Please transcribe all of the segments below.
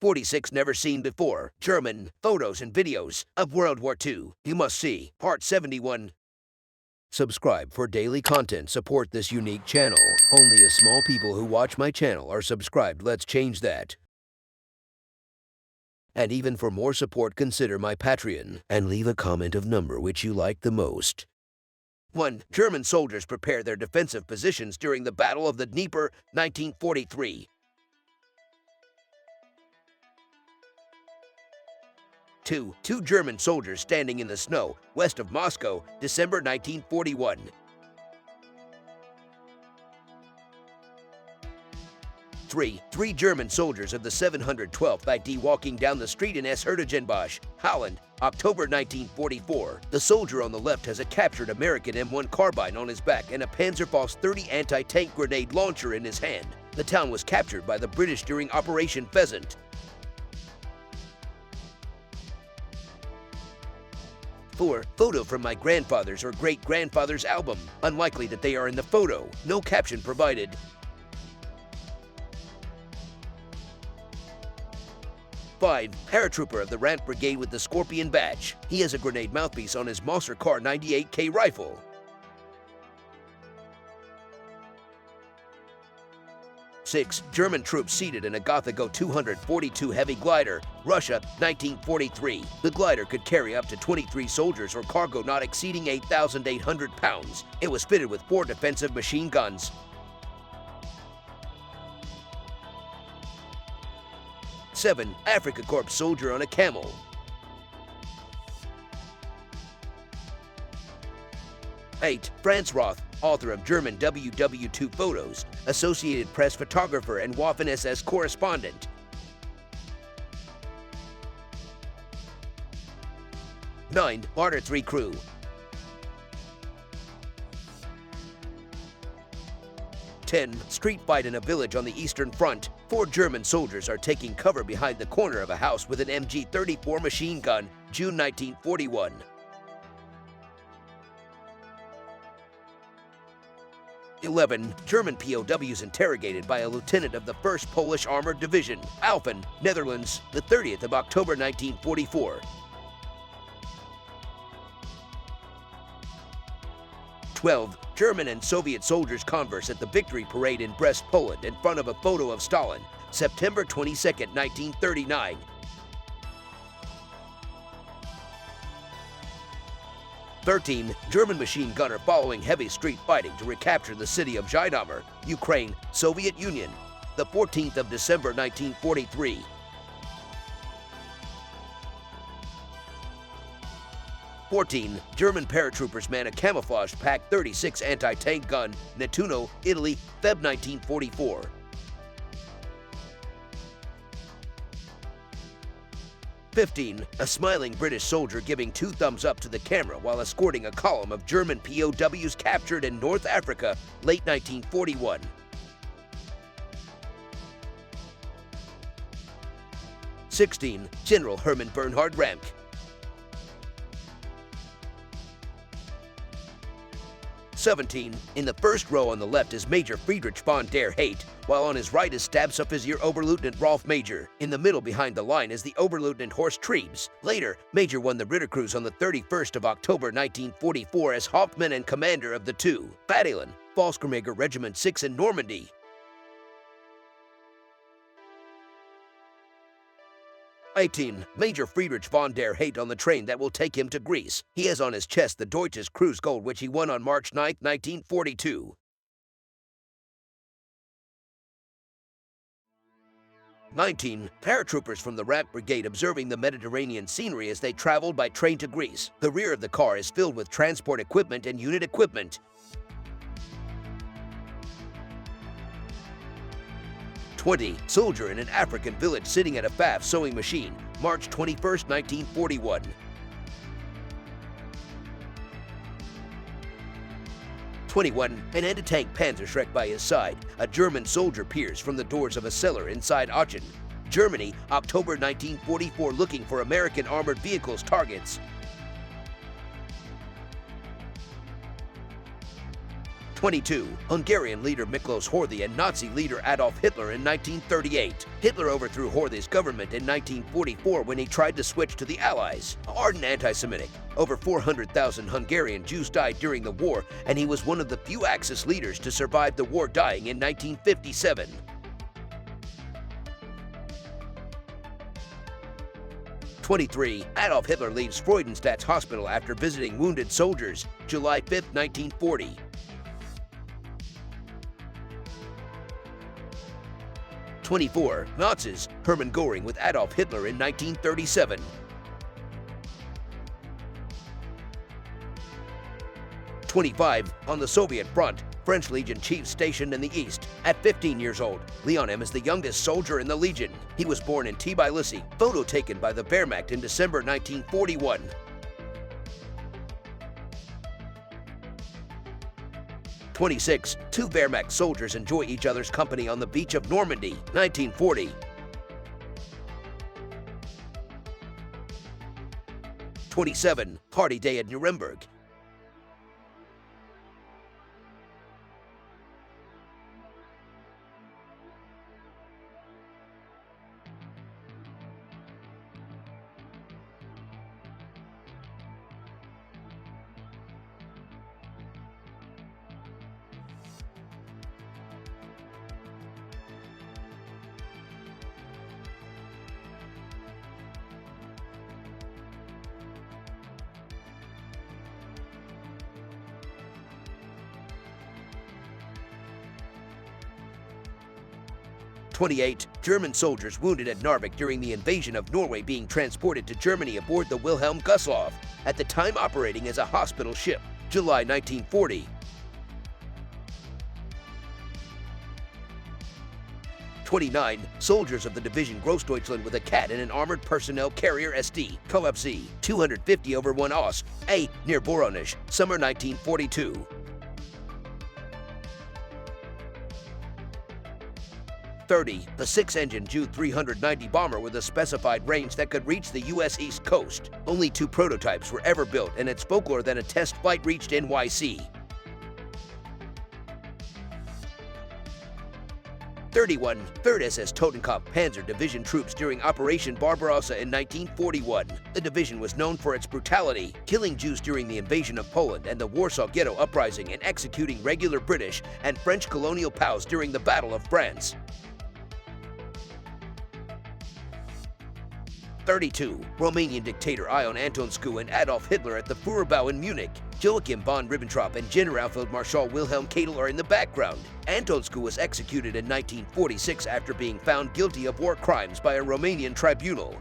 46 Never Seen Before, German, Photos and Videos of World War II. You must see, Part 71. Subscribe for daily content. Support this unique channel. Only a small people who watch my channel are subscribed. Let's change that. And even for more support, consider my Patreon and leave a comment of number which you like the most. 1. German soldiers prepare their defensive positions during the Battle of the Dnieper, 1943. 2. Two German soldiers standing in the snow west of Moscow, December 1941. 3. Three German soldiers of the 712th ID walking down the street in Hertogenbosch, Holland, October 1944. The soldier on the left has a captured American M1 carbine on his back and a Panzerfaust 30 anti-tank grenade launcher in his hand. The town was captured by the British during Operation Pheasant. 4. Photo from my grandfather's or great-grandfather's album. Unlikely that they are in the photo. No caption provided. 5. Paratrooper of the Ramp Brigade with the Scorpion badge. He has a grenade mouthpiece on his Mosser Kar 98K rifle. 6. German troops seated in a Gotha Go 242 heavy glider, Russia, 1943. The glider could carry up to 23 soldiers or cargo not exceeding 8,800 pounds. It was fitted with 4 defensive machine guns. 7. Afrika Korps soldier on a camel. 8. Franz Roth, author of German WW2 photos, Associated Press photographer and Waffen-SS correspondent. 9. Martyr 3 crew. 10. Street fight in a village on the Eastern Front. 4 German soldiers are taking cover behind the corner of a house with an MG-34 machine gun, June 1941. 11. German POWs interrogated by a lieutenant of the 1st Polish Armored Division, Alphen, Netherlands, the 30th of October 1944. 12. German and Soviet soldiers converse at the Victory Parade in Brest, Poland, in front of a photo of Stalin, September 22, 1939. 13. German machine gunner following heavy street fighting to recapture the city of Zhytomyr, Ukraine, Soviet Union, the 14th of December 1943. 14. German paratroopers man a camouflaged PaK-36 anti-tank gun, Nettuno, Italy, Feb 1944. 15. A smiling British soldier giving 2 thumbs up to the camera while escorting a column of German POWs captured in North Africa, late 1941. 16. General Hermann Bernhard Ramk. 17. In the first row on the left is Major Friedrich von der Haidt, while on his right is Stabsoffizier Oberleutnant Rolf Major. In the middle behind the line is the Oberleutnant Horst Trebes. Later, Major won the Ritterkreuz on the 31st of October 1944 as Hauptmann and commander of the 2. Battalion, Volkskrieger Regiment 6 in Normandy. 18. Major Friedrich von der Haidt on the train that will take him to Greece. He has on his chest the Deutsches Kreuz Gold which he won on March 9, 1942. 19. Paratroopers from the Ramp Brigade observing the Mediterranean scenery as they traveled by train to Greece. The rear of the car is filled with transport equipment and unit equipment. 20. Soldier in an African village sitting at a FAF sewing machine, March 21, 1941. 21. An anti-tank Panzerschreck by his side. A German soldier peers from the doors of a cellar inside Aachen, Germany, October 1944, looking for American armored vehicles targets. 22. Hungarian leader Miklos Horthy and Nazi leader Adolf Hitler in 1938. Hitler overthrew Horthy's government in 1944 when he tried to switch to the Allies. Ardent anti-Semitic, over 400,000 Hungarian Jews died during the war, and he was one of the few Axis leaders to survive the war, dying in 1957. 23. Adolf Hitler leaves Freudenstadt's hospital after visiting wounded soldiers, July 5, 1940. 24. Nazis, Hermann Göring with Adolf Hitler in 1937. 25. On the Soviet front, French Legion chief stationed in the East. At 15 years old, Leon M. is the youngest soldier in the Legion. He was born in Tbilisi. Photo taken by the Wehrmacht in December 1941. 26. Two Wehrmacht soldiers enjoy each other's company on the beach of Normandy, 1940. 27. Party day at Nuremberg. 28. German soldiers wounded at Narvik during the invasion of Norway being transported to Germany aboard the Wilhelm Gustloff, at the time operating as a hospital ship, July 1940. 29. Soldiers of the Division Grossdeutschland with a cat in an armored personnel carrier SD, KFZ, 250 over 1 Os, A, near Voronezh, summer 1942. 30. The 6-engine Ju-390 bomber with a specified range that could reach the U.S. East Coast. Only 2 prototypes were ever built, and its folklore that a test flight reached NYC. 31. 3rd SS Totenkopf Panzer Division troops during Operation Barbarossa in 1941. The division was known for its brutality, killing Jews during the invasion of Poland and the Warsaw Ghetto Uprising, and executing regular British and French colonial POWs during the Battle of France. 32. Romanian dictator Ion Antonescu and Adolf Hitler at the Führerbau in Munich. Joachim von Ribbentrop and Generalfeldmarschall Wilhelm Keitel are in the background. Antonescu was executed in 1946 after being found guilty of war crimes by a Romanian tribunal.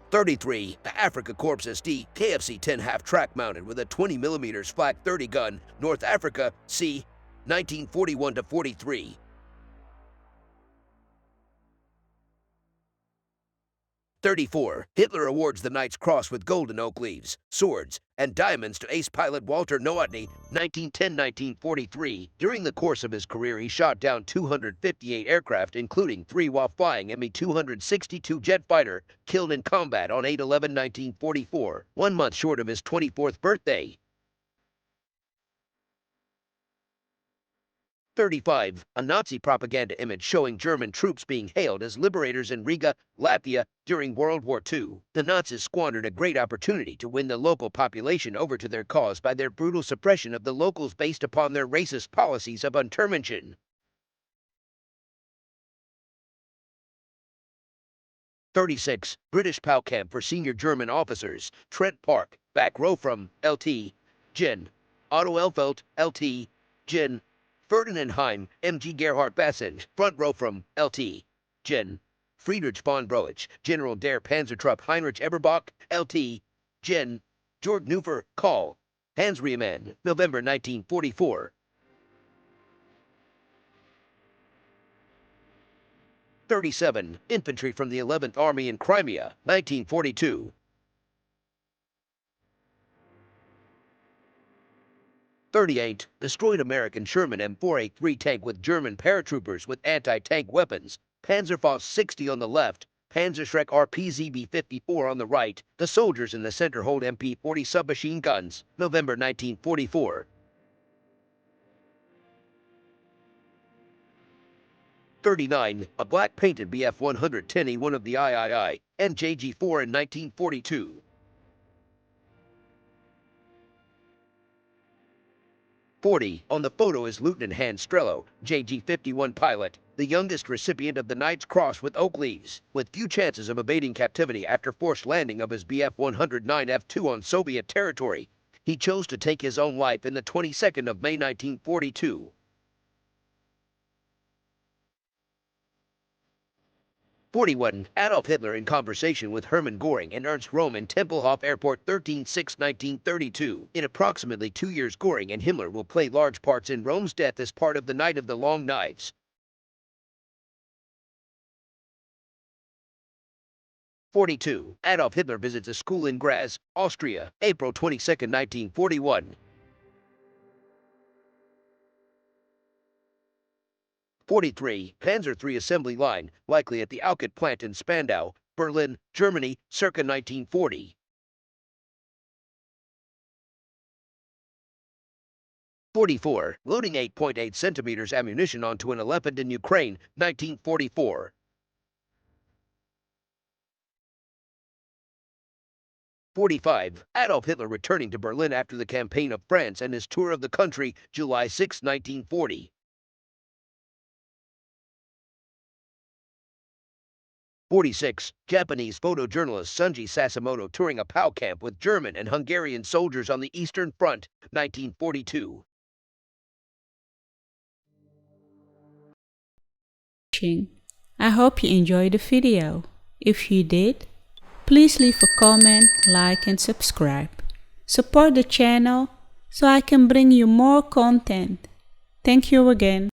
33. The Afrika Korps SD KFC-10 half-track mounted with a 20mm Flak 30 gun, North Africa, c. 1941-43. 34. Hitler awards the Knight's Cross with golden oak leaves, swords, and diamonds to ace pilot Walter Nowotny, 1910-1943. During the course of his career, he shot down 258 aircraft, including 3 while flying Mi-262 jet fighter, killed in combat on 8/11/1944, 1 month short of his 24th birthday. 35. A Nazi propaganda image showing German troops being hailed as liberators in Riga, Latvia, during World War II. The Nazis squandered a great opportunity to win the local population over to their cause by their brutal suppression of the locals based upon their racist policies of Untermenschen. 36. British POW camp for senior German officers, Trent Park, back row from Lt. Gen. Otto Elfelt, Lt. Gen. Ferdinand Heim, MG Gerhard Bassen, front row from Lt. Gen. Friedrich von Broich, General der Panzertruppe Heinrich Eberbach, Lt. Gen. Georg Neufer, Call. Hans Riemann, November 1944. 37. Infantry from the 11th Army in Crimea, 1942. 38. Destroyed American Sherman M4A3 tank with German paratroopers with anti-tank weapons. Panzerfaust 60 on the left, Panzerschreck RPZB-54 on the right. The soldiers in the center hold MP-40 submachine guns. November 1944. 39. A black painted Bf-110E1 of the III, NJG-4 in 1942. 40. On the photo is Lieutenant Hans Strello, JG-51 pilot, the youngest recipient of the Knight's Cross with oak leaves, with few chances of evading captivity after forced landing of his Bf-109F2 on Soviet territory. He chose to take his own life in the 22nd of May 1942. 41. Adolf Hitler in conversation with Hermann Göring and Ernst Röhm in Tempelhof Airport 13/6/1932. In approximately 2 years, Göring and Himmler will play large parts in Röhm's death as part of the Night of the Long Knives. 42. Adolf Hitler visits a school in Graz, Austria, April 22, 1941. 43. Panzer III assembly line, likely at the Alkit plant in Spandau, Berlin, Germany, circa 1940. 44. Loading 8.8 centimeters ammunition onto an elephant in Ukraine, 1944. 45. Adolf Hitler returning to Berlin after the campaign of France and his tour of the country, July 6, 1940. 46. Japanese photojournalist Sunji Sasimoto touring a POW camp with German and Hungarian soldiers on the Eastern Front, 1942. I hope you enjoyed the video. If you did, please leave a comment, like and subscribe. Support the channel so I can bring you more content. Thank you again.